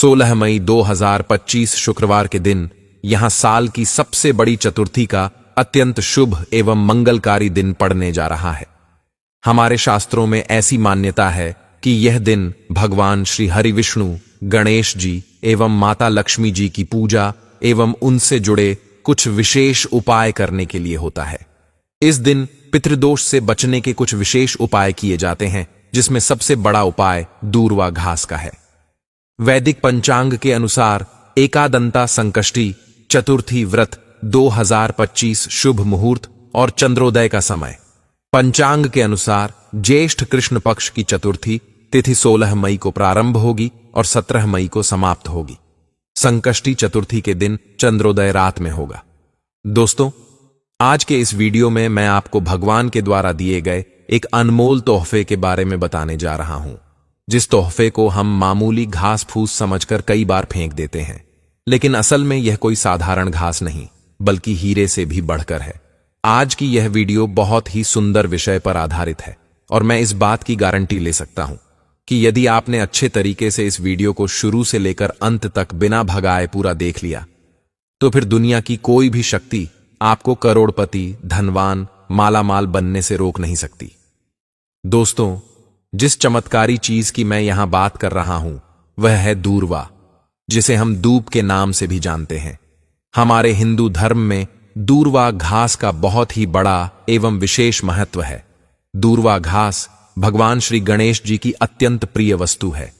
16 मई 2025 शुक्रवार के दिन यहां साल की सबसे बड़ी चतुर्थी का अत्यंत शुभ एवं मंगलकारी दिन पड़ने जा रहा है। हमारे शास्त्रों में ऐसी मान्यता है कि यह दिन भगवान श्री हरि विष्णु, गणेश जी एवं माता लक्ष्मी जी की पूजा एवं उनसे जुड़े कुछ विशेष उपाय करने के लिए होता है। इस दिन पितृदोष से बचने के कुछ विशेष उपाय किए जाते हैं, जिसमें सबसे बड़ा उपाय दूर्वा घास का है। वैदिक पंचांग के अनुसार एकादंता संकष्टी चतुर्थी व्रत 2025 शुभ मुहूर्त और चंद्रोदय का समय। पंचांग के अनुसार ज्येष्ठ कृष्ण पक्ष की चतुर्थी तिथि 16 मई को प्रारंभ होगी और 17 मई को समाप्त होगी। संकष्टी चतुर्थी के दिन चंद्रोदय रात में होगा। दोस्तों, आज के इस वीडियो में मैं आपको भगवान के द्वारा दिए गए एक अनमोल तोहफे के बारे में बताने जा रहा हूं, जिस तोहफे को हम मामूली घास फूस समझकर कई बार फेंक देते हैं, लेकिन असल में यह कोई साधारण घास नहीं बल्कि हीरे से भी बढ़कर है। आज की यह वीडियो बहुत ही सुंदर विषय पर आधारित है और मैं इस बात की गारंटी ले सकता हूं कि यदि आपने अच्छे तरीके से इस वीडियो को शुरू से लेकर अंत तक बिना भगाए पूरा देख लिया, तो फिर दुनिया की कोई भी शक्ति आपको करोड़पति, धनवान, मालामाल बनने से रोक नहीं सकती। दोस्तों, जिस चमत्कारी चीज की मैं यहां बात कर रहा हूं वह है दूर्वा, जिसे हम दूब के नाम से भी जानते हैं। हमारे हिंदू धर्म में दूर्वा घास का बहुत ही बड़ा एवं विशेष महत्व है। दूर्वा घास भगवान श्री गणेश जी की अत्यंत प्रिय वस्तु है।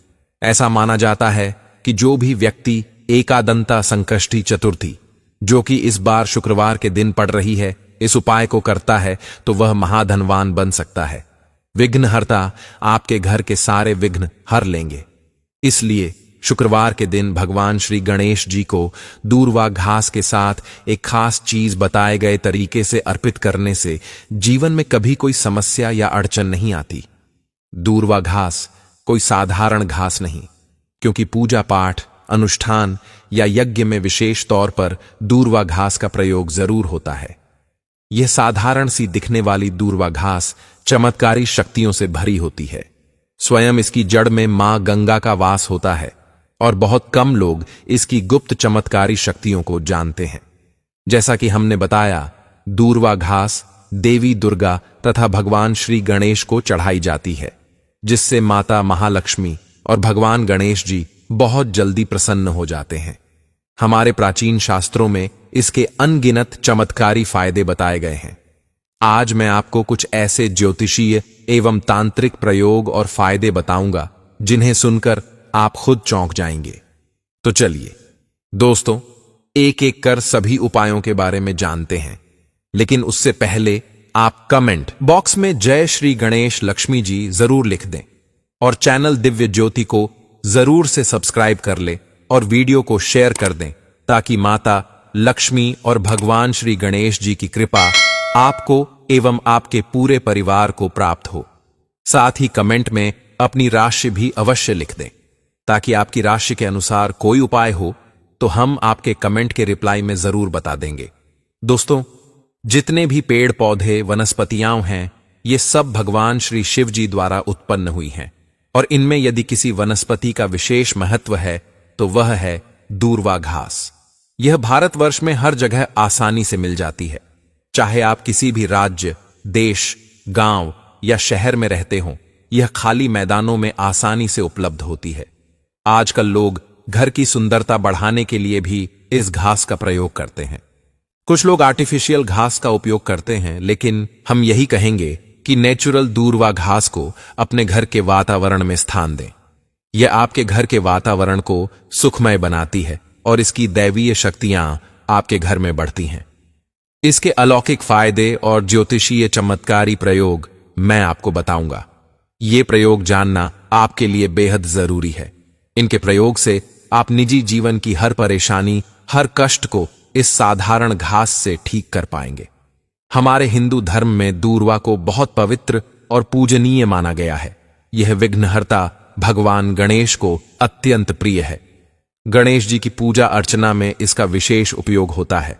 ऐसा माना जाता है कि जो भी व्यक्ति एकादंता संकष्टी चतुर्थी, जो कि इस बार शुक्रवार के दिन पड़ रही है, इस उपाय को करता है तो वह महाधनवान बन सकता है। विघ्नहर्ता आपके घर के सारे विघ्न हर लेंगे। इसलिए शुक्रवार के दिन भगवान श्री गणेश जी को दूर्वा घास के साथ एक खास चीज बताए गए तरीके से अर्पित करने से जीवन में कभी कोई समस्या या अड़चन नहीं आती। दूर्वा घास कोई साधारण घास नहीं, क्योंकि पूजा पाठ, अनुष्ठान या यज्ञ में विशेष तौर पर दूर्वा घास का प्रयोग जरूर होता है। यह साधारण सी दिखने वाली दूर्वा घास चमत्कारी शक्तियों से भरी होती है। स्वयं इसकी जड़ में मां गंगा का वास होता है और बहुत कम लोग इसकी गुप्त चमत्कारी शक्तियों को जानते हैं। जैसा कि हमने बताया, दूर्वा घास देवी दुर्गा तथा भगवान श्री गणेश को चढ़ाई जाती है, जिससे माता महालक्ष्मी और भगवान गणेश जी बहुत जल्दी प्रसन्न हो जाते हैं। हमारे प्राचीन शास्त्रों में इसके अनगिनत चमत्कारी फायदे बताए गए हैं। आज मैं आपको कुछ ऐसे ज्योतिषीय एवं तांत्रिक प्रयोग और फायदे बताऊंगा जिन्हें सुनकर आप खुद चौंक जाएंगे। तो चलिए दोस्तों, एक एक कर सभी उपायों के बारे में जानते हैं, लेकिन उससे पहले आप कमेंट बॉक्स में जय श्री गणेश लक्ष्मी जी जरूर लिख दें और चैनल दिव्य ज्योति को जरूर से सब्सक्राइब कर ले और वीडियो को शेयर कर दें, ताकि माता लक्ष्मी और भगवान श्री गणेश जी की कृपा आपको एवं आपके पूरे परिवार को प्राप्त हो। साथ ही कमेंट में अपनी राशि भी अवश्य लिख दें, ताकि आपकी राशि के अनुसार कोई उपाय हो तो हम आपके कमेंट के रिप्लाई में जरूर बता देंगे। दोस्तों, जितने भी पेड़ पौधे वनस्पतियां हैं, ये सब भगवान श्री शिव जी द्वारा उत्पन्न हुई हैं, और इनमें यदि किसी वनस्पति का विशेष महत्व है तो वह है दूर्वा घास। यह भारतवर्ष में हर जगह आसानी से मिल जाती है। चाहे आप किसी भी राज्य, देश, गांव या शहर में रहते हों, यह खाली मैदानों में आसानी से उपलब्ध होती है। आजकल लोग घर की सुंदरता बढ़ाने के लिए भी इस घास का प्रयोग करते हैं। कुछ लोग आर्टिफिशियल घास का उपयोग करते हैं, लेकिन हम यही कहेंगे कि नेचुरल दूर्वा घास को अपने घर के वातावरण में स्थान दें। यह आपके घर के वातावरण को सुखमय बनाती है और इसकी दैवीय शक्तियां आपके घर में बढ़ती हैं। इसके अलौकिक फायदे और ज्योतिषीय चमत्कारी प्रयोग मैं आपको बताऊंगा। ये प्रयोग जानना आपके लिए बेहद जरूरी है। इनके प्रयोग से आप निजी जीवन की हर परेशानी, हर कष्ट को इस साधारण घास से ठीक कर पाएंगे। हमारे हिंदू धर्म में दूर्वा को बहुत पवित्र और पूजनीय माना गया है। यह विघ्नहर्ता भगवान गणेश को अत्यंत प्रिय है। गणेश जी की पूजा अर्चना में इसका विशेष उपयोग होता है।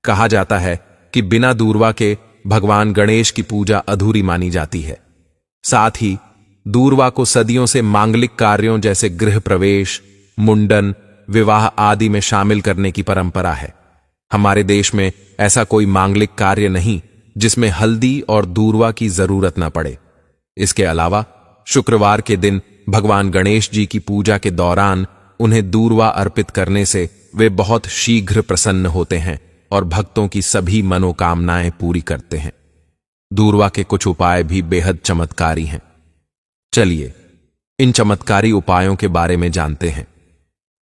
कहा जाता है कि बिना दूर्वा के भगवान गणेश की पूजा अधूरी मानी जाती है। साथ ही दूर्वा को सदियों से मांगलिक कार्यों जैसे गृह प्रवेश, मुंडन, विवाह आदि में शामिल करने की परंपरा है। हमारे देश में ऐसा कोई मांगलिक कार्य नहीं जिसमें हल्दी और दूर्वा की जरूरत न पड़े। इसके अलावा शुक्रवार के दिन भगवान गणेश जी की पूजा के दौरान उन्हें दूर्वा अर्पित करने से वे बहुत शीघ्र प्रसन्न होते हैं और भक्तों की सभी मनोकामनाएं पूरी करते हैं। दूर्वा के कुछ उपाय भी बेहद चमत्कारी हैं। चलिए इन चमत्कारी उपायों के बारे में जानते हैं।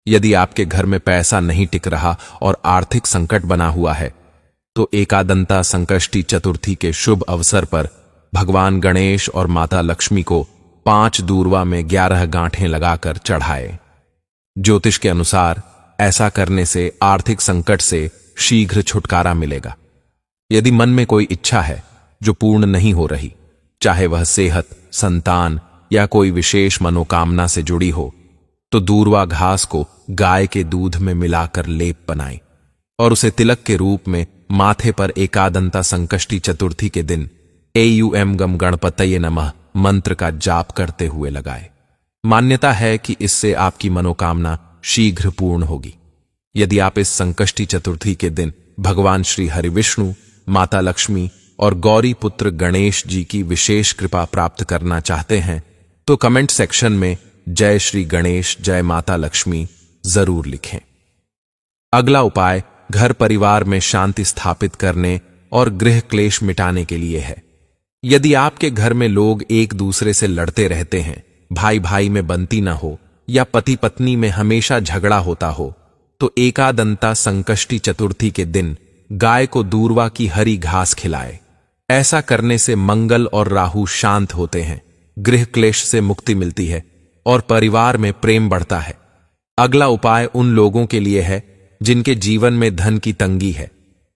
यदि आपके घर में पैसा नहीं टिक रहा और आर्थिक संकट बना हुआ है तो एकादंता संकष्टी चतुर्थी के शुभ अवसर पर भगवान गणेश और माता लक्ष्मी को 5 दूर्वा में 11 गांठें लगाकर चढ़ाए। ज्योतिष के अनुसार ऐसा करने से आर्थिक संकट से शीघ्र छुटकारा मिलेगा। यदि मन में कोई इच्छा है जो पूर्ण नहीं हो रही, चाहे वह सेहत, संतान या कोई विशेष मनोकामना से जुड़ी हो, तो दूर्वा घास को गाय के दूध में मिलाकर लेप बनाएं और उसे तिलक के रूप में माथे पर एकादंता संकष्टी चतुर्थी के दिन एयूएम गम गणपतये नमः मंत्र का जाप करते हुए लगाए। मान्यता है कि इससे आपकी मनोकामना शीघ्र पूर्ण होगी। यदि आप इस संकष्टी चतुर्थी के दिन भगवान श्री हरिविष्णु, माता लक्ष्मी और गौरी पुत्र गणेश जी की विशेष कृपा प्राप्त करना चाहते हैं तो कमेंट सेक्शन में जय श्री गणेश, जय माता लक्ष्मी जरूर लिखें। अगला उपाय घर परिवार में शांति स्थापित करने और गृह क्लेश मिटाने के लिए है। यदि आपके घर में लोग एक दूसरे से लड़ते रहते हैं, भाई भाई में बनती न हो या पति पत्नी में हमेशा झगड़ा होता हो, तो एकादंता संकष्टी चतुर्थी के दिन गाय को दूर्वा की हरी घास खिलाए। ऐसा करने से मंगल और राहु शांत होते हैं, गृह क्लेश से मुक्ति मिलती है और परिवार में प्रेम बढ़ता है। अगला उपाय उन लोगों के लिए है जिनके जीवन में धन की तंगी है।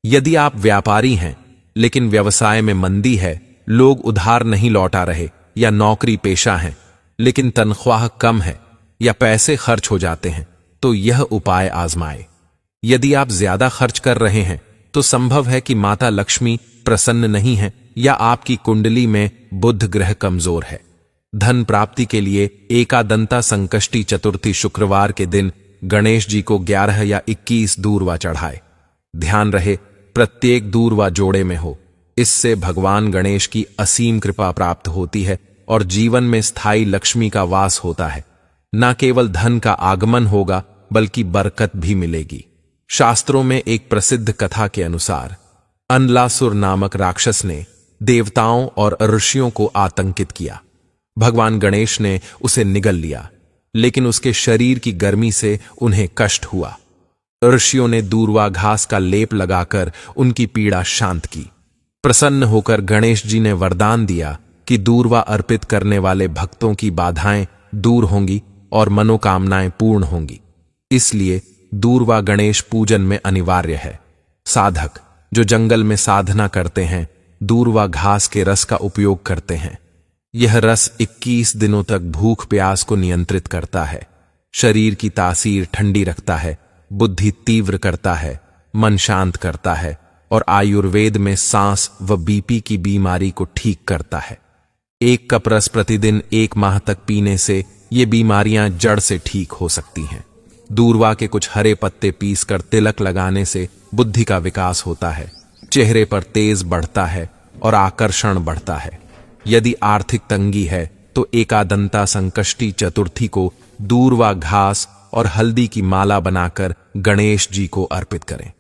यदि आप व्यापारी हैं लेकिन व्यवसाय में मंदी है, लोग उधार नहीं लौटा रहे, या नौकरी पेशा हैं लेकिन तनख्वाह कम है या पैसे खर्च हो जाते हैं, तो यह उपाय आजमाएं। यदि आप ज्यादा खर्च कर रहे हैं तो संभव है कि माता लक्ष्मी प्रसन्न नहीं है या आपकी कुंडली में बुध ग्रह कमजोर है। धन प्राप्ति के लिए एकादंता संकष्टी चतुर्थी शुक्रवार के दिन गणेश जी को 11 या 21 दूर्वा चढ़ाए। ध्यान रहे प्रत्येक दूर्वा जोड़े में हो। इससे भगवान गणेश की असीम कृपा प्राप्त होती है और जीवन में स्थायी लक्ष्मी का वास होता है। न केवल धन का आगमन होगा बल्कि बरकत भी मिलेगी। शास्त्रों में एक प्रसिद्ध कथा के अनुसार अनलासुर नामक राक्षस ने देवताओं और ऋषियों को आतंकित किया। भगवान गणेश ने उसे निगल लिया, लेकिन उसके शरीर की गर्मी से उन्हें कष्ट हुआ। ऋषियों ने दूर्वा घास का लेप लगाकर उनकी पीड़ा शांत की। प्रसन्न होकर गणेश जी ने वरदान दिया कि दूर्वा अर्पित करने वाले भक्तों की बाधाएं दूर होंगी और मनोकामनाएं पूर्ण होंगी। इसलिए दूर्वा गणेश पूजन में अनिवार्य है। साधक जो जंगल में साधना करते हैं दूर्वा घास के रस का उपयोग करते हैं। यह रस 21 दिनों तक भूख प्यास को नियंत्रित करता है, शरीर की तासीर ठंडी रखता है, बुद्धि तीव्र करता है, मन शांत करता है और आयुर्वेद में सांस व बीपी की बीमारी को ठीक करता है। 1 कप रस प्रतिदिन 1 माह तक पीने से ये बीमारियां जड़ से ठीक हो सकती हैं। दूर्वा के कुछ हरे पत्ते पीसकर तिलक लगाने से बुद्धि का विकास होता है, चेहरे पर तेज बढ़ता है और आकर्षण बढ़ता है। यदि आर्थिक तंगी है तो एकादंता संकष्टी चतुर्थी को दूर्वा घास और हल्दी की माला बनाकर गणेश जी को अर्पित करें।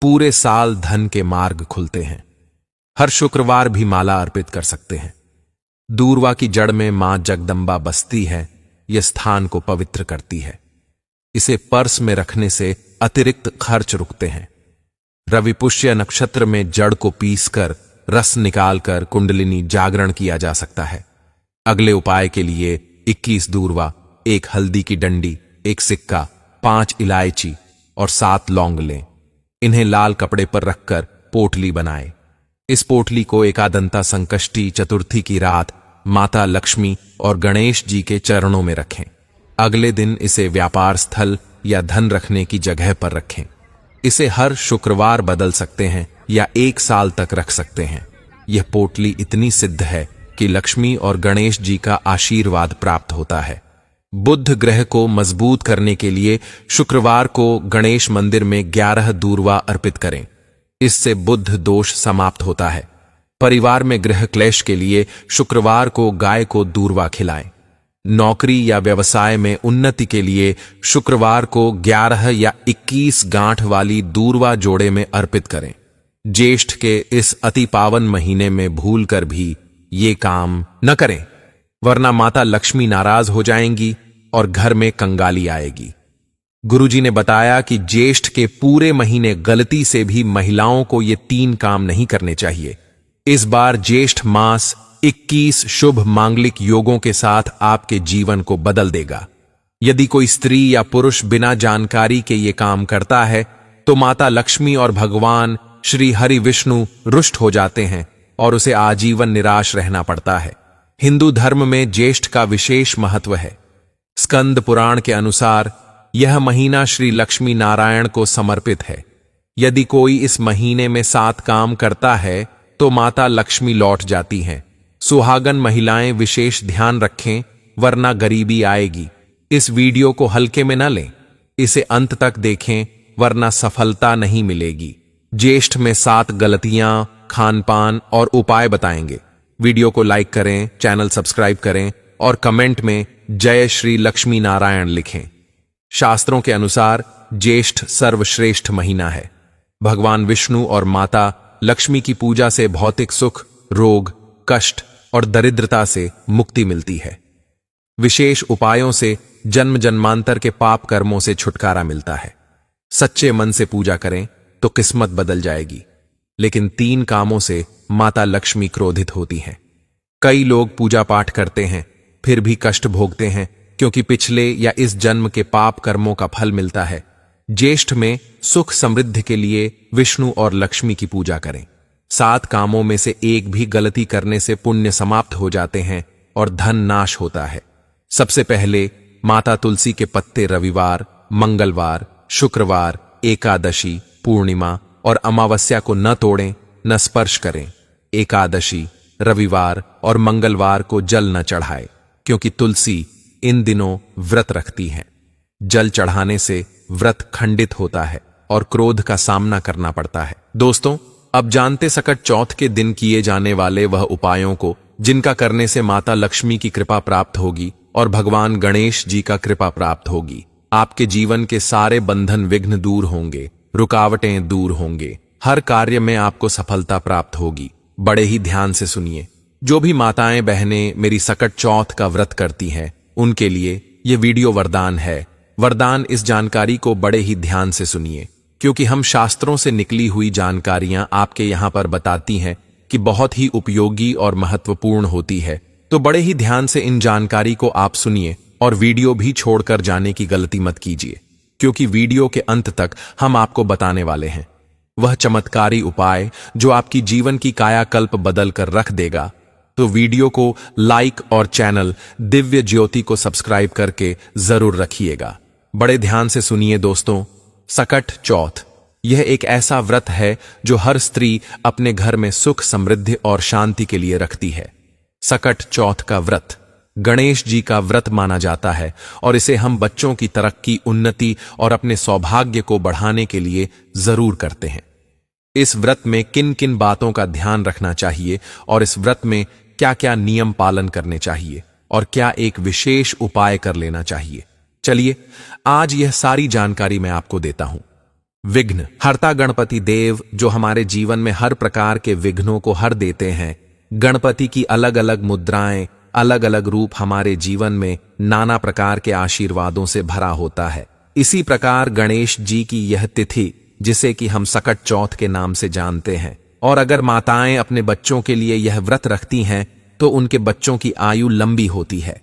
पूरे साल धन के मार्ग खुलते हैं। हर शुक्रवार भी माला अर्पित कर सकते हैं। दूर्वा की जड़ में मां जगदंबा बसती है। यह स्थान को पवित्र करती है। इसे पर्स में रखने से अतिरिक्त खर्च रुकते हैं। रवि पुष्य नक्षत्र में जड़ को पीसकर रस निकालकर कुंडलिनी जागरण किया जा सकता है। अगले उपाय के लिए 21 दूर्वा, 1 हल्दी की डंडी, 1 सिक्का, 5 इलायची और 7 लौंग लें। इन्हें लाल कपड़े पर रखकर पोटली बनाएं। इस पोटली को एकादंता संकष्टी चतुर्थी की रात माता लक्ष्मी और गणेश जी के चरणों में रखें। अगले दिन इसे व्यापार स्थल या धन रखने की जगह पर रखें। इसे हर शुक्रवार बदल सकते हैं या 1 साल तक रख सकते हैं। यह पोटली इतनी सिद्ध है कि लक्ष्मी और गणेश जी का आशीर्वाद प्राप्त होता है। बुध ग्रह को मजबूत करने के लिए शुक्रवार को गणेश मंदिर में 11 दूर्वा अर्पित करें। इससे बुध दोष समाप्त होता है। परिवार में गृह क्लेश के लिए शुक्रवार को गाय को दूर्वा खिलाएं। नौकरी या व्यवसाय में उन्नति के लिए शुक्रवार को 11 या 21 गांठ वाली दूर्वा जोड़े में अर्पित करें। ज्येष्ठ के इस अति पावन महीने में भूलकर भी ये काम न करें, वरना माता लक्ष्मी नाराज हो जाएंगी और घर में कंगाली आएगी। गुरुजी ने बताया कि ज्येष्ठ के पूरे महीने गलती से भी महिलाओं को ये 3 काम नहीं करने चाहिए। इस बार ज्येष्ठ मास 21 शुभ मांगलिक योगों के साथ आपके जीवन को बदल देगा। यदि कोई स्त्री या पुरुष बिना जानकारी के ये काम करता है तो माता लक्ष्मी और भगवान श्री हरि विष्णु रुष्ट हो जाते हैं और उसे आजीवन निराश रहना पड़ता है। हिंदू धर्म में ज्येष्ठ का विशेष महत्व है। स्कंद पुराण के अनुसार यह महीना श्री लक्ष्मी नारायण को समर्पित है। यदि कोई इस महीने में 7 काम करता है तो माता लक्ष्मी लौट जाती हैं। सुहागन महिलाएं विशेष ध्यान रखें, वरना गरीबी आएगी। इस वीडियो को हल्के में न लें, इसे अंत तक देखें, वरना सफलता नहीं मिलेगी। ज्येष्ठ में 7 गलतियां, खानपान और उपाय बताएंगे। वीडियो को लाइक करें, चैनल सब्सक्राइब करें और कमेंट में जय श्री लक्ष्मी नारायण लिखें। शास्त्रों के अनुसार ज्येष्ठ सर्वश्रेष्ठ महीना है। भगवान विष्णु और माता लक्ष्मी की पूजा से भौतिक सुख, रोग, कष्ट और दरिद्रता से मुक्ति मिलती है। विशेष उपायों से जन्म जन्मांतर के पाप कर्मों से छुटकारा मिलता है। सच्चे मन से पूजा करें तो किस्मत बदल जाएगी। लेकिन 3 कामों से माता लक्ष्मी क्रोधित होती हैं। कई लोग पूजा पाठ करते हैं फिर भी कष्ट भोगते हैं, क्योंकि पिछले या इस जन्म के पाप कर्मों का फल मिलता है। ज्येष्ठ में सुख समृद्धि के लिए विष्णु और लक्ष्मी की पूजा करें। 7 कामों में से एक भी गलती करने से पुण्य समाप्त हो जाते हैं और धन नाश होता है। सबसे पहले माता तुलसी के पत्ते रविवार, मंगलवार, शुक्रवार, एकादशी, पूर्णिमा और अमावस्या को न तोड़ें, न स्पर्श करें। एकादशी, रविवार और मंगलवार को जल न चढ़ाए, क्योंकि तुलसी इन दिनों व्रत रखती हैं। जल चढ़ाने से व्रत खंडित होता है और क्रोध का सामना करना पड़ता है। दोस्तों, अब जानते सकट चौथ के दिन किए जाने वाले वह उपायों को, जिनका करने से माता लक्ष्मी की कृपा प्राप्त होगी और भगवान गणेश जी का कृपा प्राप्त होगी। आपके जीवन के सारे बंधन विघ्न दूर होंगे, रुकावटें दूर होंगे, हर कार्य में आपको सफलता प्राप्त होगी। बड़े ही ध्यान से सुनिए। जो भी माताएं बहनें मेरी सकट चौथ का व्रत करती हैं, उनके लिए ये वीडियो वरदान है। वरदान इस जानकारी को बड़े ही ध्यान से सुनिए, क्योंकि हम शास्त्रों से निकली हुई जानकारियां आपके यहां पर बताती हैं कि बहुत ही उपयोगी और महत्वपूर्ण होती है। तो बड़े ही ध्यान से इन जानकारी को आप सुनिए और वीडियो भी छोड़कर जाने की गलती मत कीजिए, क्योंकि वीडियो के अंत तक हम आपको बताने वाले हैं वह चमत्कारी उपाय जो आपकी जीवन की कायाकल्प बदल कर रख देगा। तो वीडियो को लाइक और चैनल दिव्य ज्योति को सब्सक्राइब करके जरूर रखिएगा। बड़े ध्यान से सुनिए दोस्तों। सकट चौथ यह एक ऐसा व्रत है जो हर स्त्री अपने घर में सुख, समृद्धि और शांति के लिए रखती है। सकट चौथ का व्रत गणेश जी का व्रत माना जाता है और इसे हम बच्चों की तरक्की, उन्नति और अपने सौभाग्य को बढ़ाने के लिए जरूर करते हैं। इस व्रत में किन किन बातों का ध्यान रखना चाहिए और इस व्रत में क्या क्या नियम पालन करने चाहिए और क्या एक विशेष उपाय कर लेना चाहिए, चलिए आज यह सारी जानकारी मैं आपको देता हूं। विघ्न हरता गणपति देव जो हमारे जीवन में हर प्रकार के विघ्नों को हर देते हैं। गणपति की अलग अलग मुद्राएं, अलग अलग रूप हमारे जीवन में नाना प्रकार के आशीर्वादों से भरा होता है। इसी प्रकार गणेश जी की यह तिथि, जिसे कि हम सकट चौथ के नाम से जानते हैं, और अगर माताएं अपने बच्चों के लिए यह व्रत रखती हैं तो उनके बच्चों की आयु लंबी होती है,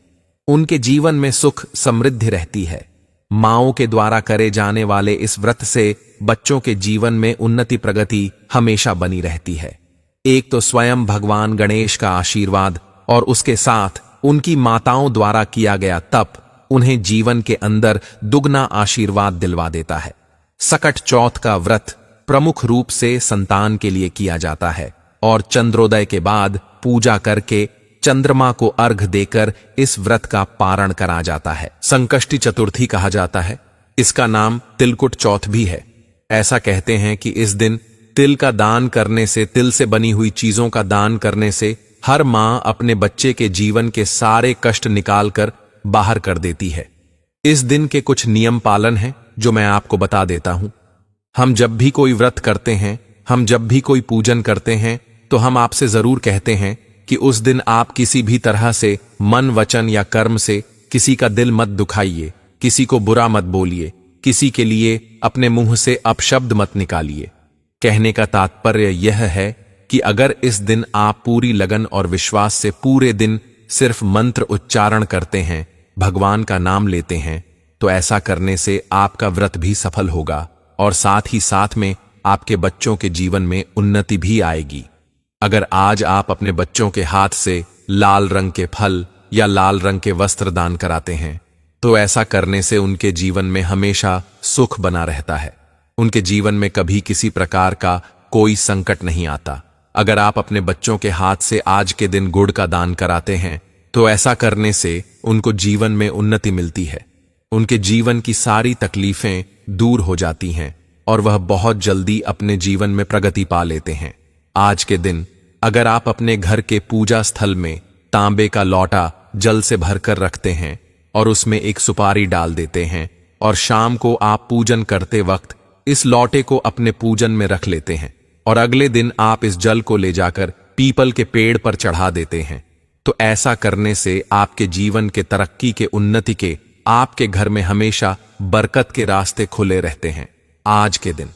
उनके जीवन में सुख समृद्धि रहती है। माओं के द्वारा करे जाने वाले इस व्रत से बच्चों के जीवन में उन्नति प्रगति हमेशा बनी रहती है। एक तो स्वयं भगवान गणेश का आशीर्वाद और उसके साथ उनकी माताओं द्वारा किया गया तप उन्हें जीवन के अंदर दुगना आशीर्वाद दिलवा देता है। सकट चौथ का व्रत प्रमुख रूप से संतान के लिए किया जाता है और चंद्रोदय के बाद पूजा करके चंद्रमा को अर्घ देकर इस व्रत का पारण करा जाता है। संकष्टी चतुर्थी कहा जाता है। इसका नाम तिलकुट चौथ भी है। ऐसा कहते हैं कि इस दिन तिल का दान करने से, तिल से बनी हुई चीजों का दान करने से हर मां अपने बच्चे के जीवन के सारे कष्ट निकालकर बाहर कर देती है। इस दिन के कुछ नियम पालन हैं जो मैं आपको बता देता हूं। हम जब भी कोई व्रत करते हैं, हम जब भी कोई पूजन करते हैं, तो हम आपसे जरूर कहते हैं कि उस दिन आप किसी भी तरह से मन, वचन या कर्म से किसी का दिल मत दुखाइए, किसी को बुरा मत बोलिए, किसी के लिए अपने मुंह से अपशब्द मत निकालिए। कहने का तात्पर्य यह है कि अगर इस दिन आप पूरी लगन और विश्वास से पूरे दिन सिर्फ मंत्र उच्चारण करते हैं, भगवान का नाम लेते हैं, तो ऐसा करने से आपका व्रत भी सफल होगा और साथ ही साथ में आपके बच्चों के जीवन में उन्नति भी आएगी। अगर आज आप अपने बच्चों के हाथ से लाल रंग के फल या लाल रंग के वस्त्र दान कराते हैं, तो ऐसा करने से उनके जीवन में हमेशा सुख बना रहता है। उनके जीवन में कभी किसी प्रकार का कोई संकट नहीं आता। अगर आप अपने बच्चों के हाथ से आज के दिन गुड़ का दान कराते हैं, तो ऐसा करने से उनको जीवन में उन्नति मिलती है। उनके जीवन की सारी तकलीफें दूर हो जाती हैं और वह बहुत जल्दी अपने जीवन में प्रगति पा लेते हैं। आज के दिन अगर आप अपने घर के पूजा स्थल में तांबे का लौटा जल से भरकर रखते हैं और उसमें एक सुपारी डाल देते हैं और शाम को आप पूजन करते वक्त इस लौटे को अपने पूजन में रख लेते हैं और अगले दिन आप इस जल को ले जाकर पीपल के पेड़ पर चढ़ा देते हैं, तो ऐसा करने से आपके जीवन के तरक्की के, उन्नति के, आपके घर में हमेशा बरकत के रास्ते खुले रहते हैं। आज के दिन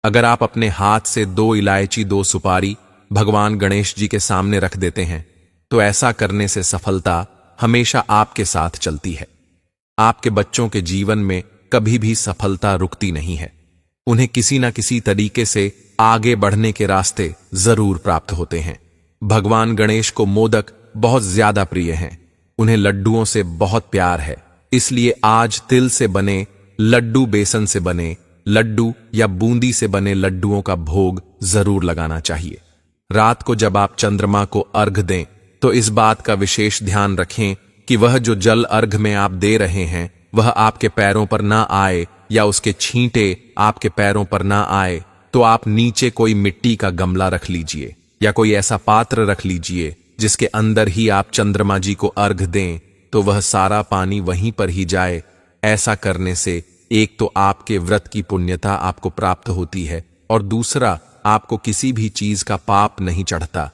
अगर आप अपने हाथ से 2 इलायची, 2 सुपारी भगवान गणेश जी के सामने रख देते हैं, तो ऐसा करने से सफलता हमेशा आपके साथ चलती है। आपके बच्चों के जीवन में कभी भी सफलता रुकती नहीं है। उन्हें किसी न किसी तरीके से आगे बढ़ने के रास्ते जरूर प्राप्त होते हैं। भगवान गणेश को मोदक बहुत ज्यादा प्रिय हैं। उन्हें लड्डुओं से बहुत प्यार है, इसलिए आज तिल से बने लड्डू, बेसन से बने लड्डू या बूंदी से बने लड्डुओं का भोग जरूर लगाना चाहिए। रात को जब आप चंद्रमा को अर्घ दें, तो इस बात का विशेष ध्यान रखें कि वह जो जल अर्घ में आप दे रहे हैं वह आपके पैरों पर ना आए या उसके छींटे आपके पैरों पर ना आए। तो आप नीचे कोई मिट्टी का गमला रख लीजिए या कोई ऐसा पात्र रख लीजिए जिसके अंदर ही आप चंद्रमा जी को अर्घ दें, तो वह सारा पानी वहीं पर ही जाए। ऐसा करने से एक तो आपके व्रत की पुण्यता आपको प्राप्त होती है और दूसरा आपको किसी भी चीज का पाप नहीं चढ़ता।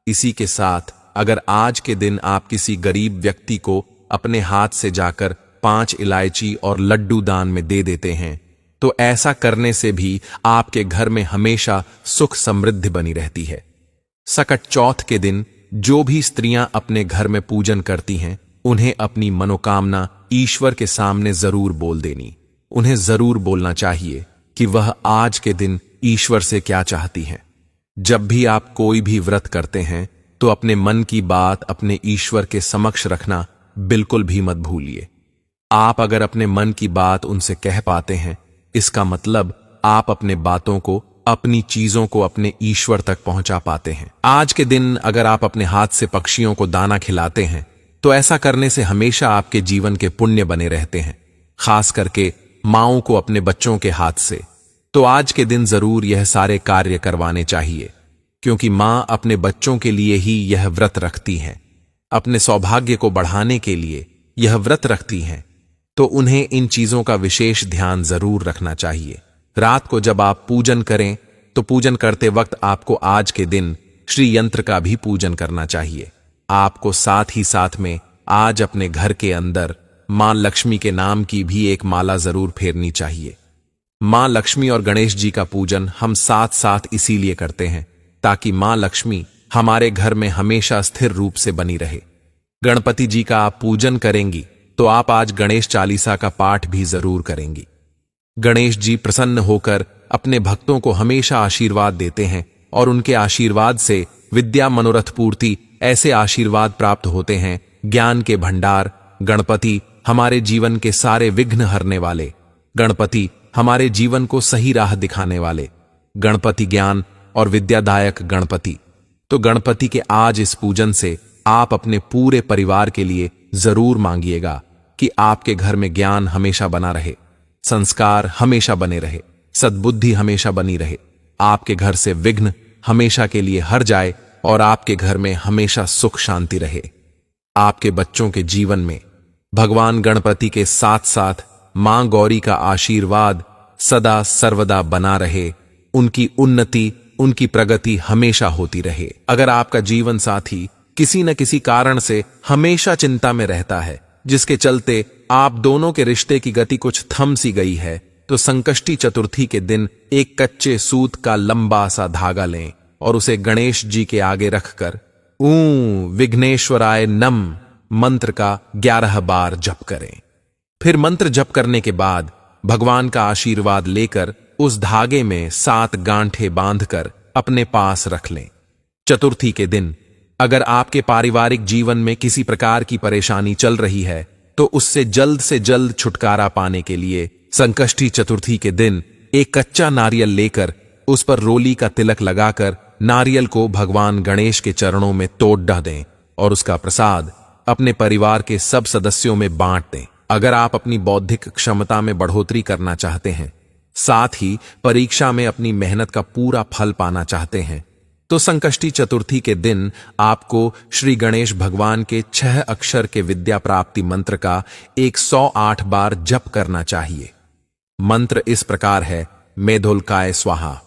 इसी के साथ अगर आज के दिन आप किसी गरीब व्यक्ति को अपने हाथ से जाकर 5 इलायची और लड्डू दान में दे देते हैं, तो ऐसा करने से भी आपके घर में हमेशा सुख समृद्धि बनी रहती है। सकट चौथ के दिन जो भी स्त्रियां अपने घर में पूजन करती हैं, उन्हें अपनी मनोकामना ईश्वर के सामने जरूर बोल देनी। उन्हें जरूर बोलना चाहिए कि वह आज के दिन ईश्वर से क्या चाहती हैं। जब भी आप कोई भी व्रत करते हैं, तो अपने मन की बात अपने ईश्वर के समक्ष रखना बिल्कुल भी मत भूलिए। आप अगर अपने मन की बात उनसे कह पाते हैं, इसका मतलब आप अपने बातों को, अपनी चीजों को अपने ईश्वर तक पहुंचा पाते हैं। आज के दिन अगर आप अपने हाथ से पक्षियों को दाना खिलाते हैं, तो ऐसा करने से हमेशा आपके जीवन के पुण्य बने रहते हैं, खास करके माओं को अपने बच्चों के हाथ से। तो आज के दिन जरूर यह सारे कार्य करवाने चाहिए, क्योंकि मां अपने बच्चों के लिए ही यह व्रत रखती हैं, अपने सौभाग्य को बढ़ाने के लिए यह व्रत रखती हैं। तो उन्हें इन चीजों का विशेष ध्यान जरूर रखना चाहिए। रात को जब आप पूजन करें, तो पूजन करते वक्त आपको आज के दिन श्री यंत्र का भी पूजन करना चाहिए। आपको साथ ही साथ में आज अपने घर के अंदर मां लक्ष्मी के नाम की भी एक माला जरूर फेरनी चाहिए। मां लक्ष्मी और गणेश जी का पूजन हम साथ साथ इसीलिए करते हैं ताकि मां लक्ष्मी हमारे घर में हमेशा स्थिर रूप से बनी रहे। गणपति जी का आप पूजन करेंगी, तो आप आज गणेश चालीसा का पाठ भी जरूर करेंगी। गणेश जी प्रसन्न होकर अपने भक्तों को हमेशा आशीर्वाद देते हैं और उनके आशीर्वाद से विद्या, मनोरथ पूर्ति ऐसे आशीर्वाद प्राप्त होते हैं, ज्ञान के भंडार। गणपति हमारे जीवन के सारे विघ्न हरने वाले, गणपति हमारे जीवन को सही राह दिखाने वाले, गणपति ज्ञान और विद्यादायक गणपति। तो गणपति के आज इस पूजन से आप अपने पूरे परिवार के लिए जरूर मांगिएगा कि आपके घर में ज्ञान हमेशा बना रहे, संस्कार हमेशा बने रहे, सद्बुद्धि हमेशा बनी रहे, आपके घर से विघ्न हमेशा के लिए हट जाए और आपके घर में हमेशा सुख शांति रहे। आपके बच्चों के जीवन में भगवान गणपति के साथ साथ मां गौरी का आशीर्वाद सदा सर्वदा बना रहे, उनकी उन्नति, उनकी प्रगति हमेशा होती रहे। अगर आपका जीवन साथी किसी न किसी कारण से हमेशा चिंता में रहता है, जिसके चलते आप दोनों के रिश्ते की गति कुछ थम सी गई है, तो संकष्टी चतुर्थी के दिन एक कच्चे सूत का लंबा सा धागा लें और उसे गणेश जी के आगे रखकर विघ्नेश्वराय नम मंत्र का 11 बार जप करें। फिर मंत्र जप करने के बाद भगवान का आशीर्वाद लेकर उस धागे में 7 गांठें बांधकर अपने पास रख लें। चतुर्थी के दिन अगर आपके पारिवारिक जीवन में किसी प्रकार की परेशानी चल रही है, तो उससे जल्द से जल्द छुटकारा पाने के लिए संकष्टी चतुर्थी के दिन एक कच्चा नारियल लेकर उस पर रोली का तिलक लगाकर नारियल को भगवान गणेश के चरणों में तोड़ दें और उसका प्रसाद अपने परिवार के सब सदस्यों में बांट दें। अगर आप अपनी बौद्धिक क्षमता में बढ़ोतरी करना चाहते हैं, साथ ही परीक्षा में अपनी मेहनत का पूरा फल पाना चाहते हैं, तो संकष्टी चतुर्थी के दिन आपको श्री गणेश भगवान के 6 अक्षर के विद्या प्राप्ति मंत्र का 108 बार जप करना चाहिए। मंत्र इस प्रकार है, मेधोल्काय स्वाहा।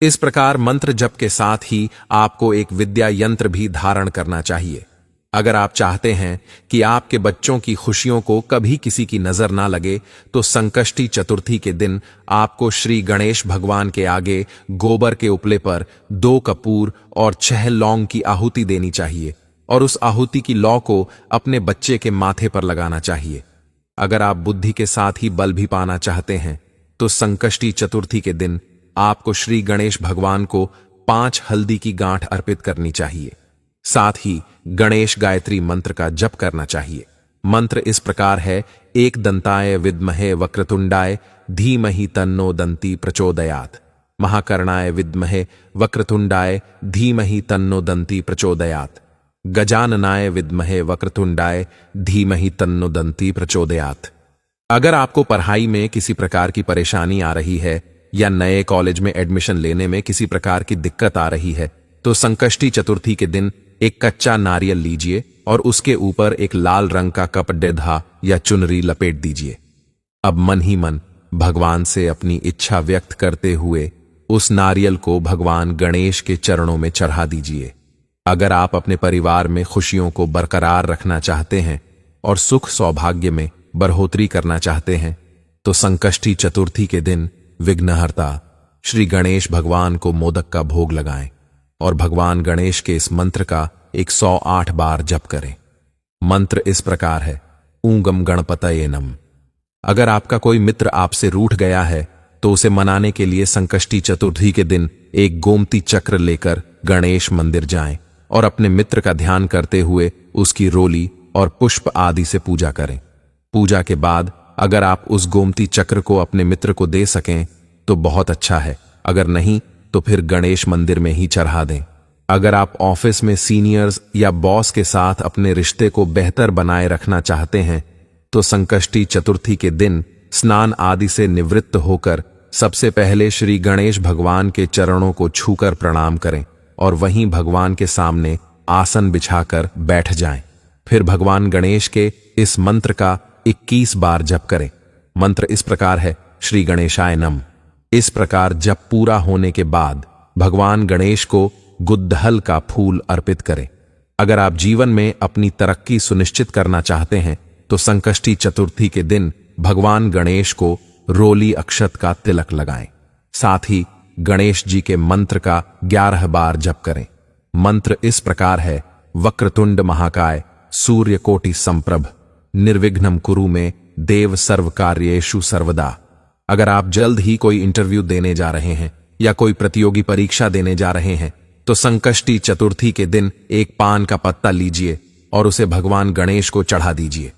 इस प्रकार मंत्र जप के साथ ही आपको एक विद्या यंत्र भी धारण करना चाहिए। अगर आप चाहते हैं कि आपके बच्चों की खुशियों को कभी किसी की नजर ना लगे, तो संकष्टी चतुर्थी के दिन आपको श्री गणेश भगवान के आगे गोबर के उपले पर 2 कपूर और 6 लौंग की आहुति देनी चाहिए और उस आहुति की लौ को अपने बच्चे के माथे पर लगाना चाहिए। अगर आप बुद्धि के साथ ही बल भी पाना चाहते हैं, तो संकष्टी चतुर्थी के दिन आपको श्री गणेश भगवान को 5 हल्दी की गांठ अर्पित करनी चाहिए। साथ ही गणेश गायत्री मंत्र का जप करना चाहिए। मंत्र इस प्रकार है, एक दंताय विद्महे वक्रतुंडाय धीमहि तन्नो दंती प्रचोदयात्, महाकर्णाय विद्महे वक्रतुंडाय धीमहि तन्नो दंती प्रचोदयात्, गजाननाय विद्महे वक्रतुंडाय धीमहि तन्नो दंती प्रचोदयात्। अगर आपको पढ़ाई में किसी प्रकार की परेशानी आ रही है या नए कॉलेज में एडमिशन लेने में किसी प्रकार की दिक्कत आ रही है, तो संकष्टी चतुर्थी के दिन एक कच्चा नारियल लीजिए और उसके ऊपर एक लाल रंग का कपड़ा या चुनरी लपेट दीजिए। अब मन ही मन भगवान से अपनी इच्छा व्यक्त करते हुए उस नारियल को भगवान गणेश के चरणों में चढ़ा दीजिए। अगर आप अपने परिवार में खुशियों को बरकरार रखना चाहते हैं और सुख सौभाग्य में बढ़ोतरी करना चाहते हैं, तो संकष्टी चतुर्थी के दिन विघ्नहर्ता श्री गणेश भगवान को मोदक का भोग लगाएं और भगवान गणेश के इस मंत्र का 108 बार जप करें। मंत्र इस प्रकार है, ऊंगम गणपतये नम। अगर आपका कोई मित्र आपसे रूठ गया है, तो उसे मनाने के लिए संकष्टी चतुर्थी के दिन एक गोमती चक्र लेकर गणेश मंदिर जाएं और अपने मित्र का ध्यान करते हुए उसकी रोली और पुष्प आदि से पूजा करें। पूजा के बाद अगर आप उस गोमती चक्र को अपने मित्र को दे सकें तो बहुत अच्छा है, अगर नहीं तो फिर गणेश मंदिर में ही चढ़ा दें। अगर आप ऑफिस में सीनियर्स या बॉस के साथ अपने रिश्ते को बेहतर बनाए रखना चाहते हैं, तो संकष्टी चतुर्थी के दिन स्नान आदि से निवृत्त होकर सबसे पहले श्री गणेश भगवान के चरणों को छूकर प्रणाम करें और वहीं भगवान के सामने आसन बिछाकर बैठ जाएं। फिर भगवान गणेश के इस मंत्र का 21 बार जप करें। मंत्र इस प्रकार है, श्री गणेशाय नम। इस प्रकार जप पूरा होने के बाद भगवान गणेश को गुड़हल का फूल अर्पित करें। अगर आप जीवन में अपनी तरक्की सुनिश्चित करना चाहते हैं, तो संकष्टी चतुर्थी के दिन भगवान गणेश को रोली अक्षत का तिलक लगाएं। साथ ही गणेश जी के मंत्र का 11 बार जप करें। मंत्र इस प्रकार है, वक्रतुंड महाकाय सूर्यकोटि संप्रभ निर्विघ्नं कुरु मे देव सर्व कार्येषु सर्वदा। अगर आप जल्द ही कोई इंटरव्यू देने जा रहे हैं या कोई प्रतियोगी परीक्षा देने जा रहे हैं, तो संकष्टी चतुर्थी के दिन एक पान का पत्ता लीजिए और उसे भगवान गणेश को चढ़ा दीजिए।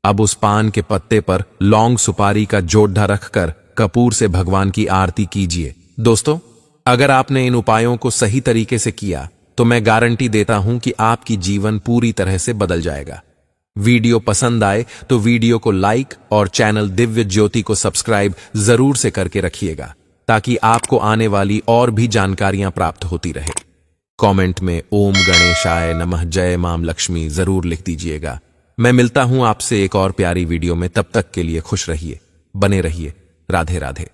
अब उस पान के पत्ते पर लौंग सुपारी का जोड़ा रखकर कपूर से भगवान की आरती कीजिए। दोस्तों, अगर आपने इन उपायों को सही तरीके से किया तो मैं गारंटी देता हूं कि आपकी जीवन पूरी तरह से बदल जाएगा। वीडियो पसंद आए तो वीडियो को लाइक और चैनल दिव्य ज्योति को सब्सक्राइब जरूर से करके रखिएगा, ताकि आपको आने वाली और भी जानकारियां प्राप्त होती रहे। कमेंट में ओम गणेशाय नमः जय मां लक्ष्मी जरूर लिख दीजिएगा। मैं मिलता हूं आपसे एक और प्यारी वीडियो में, तब तक के लिए खुश रहिए, बने रहिए। राधे राधे।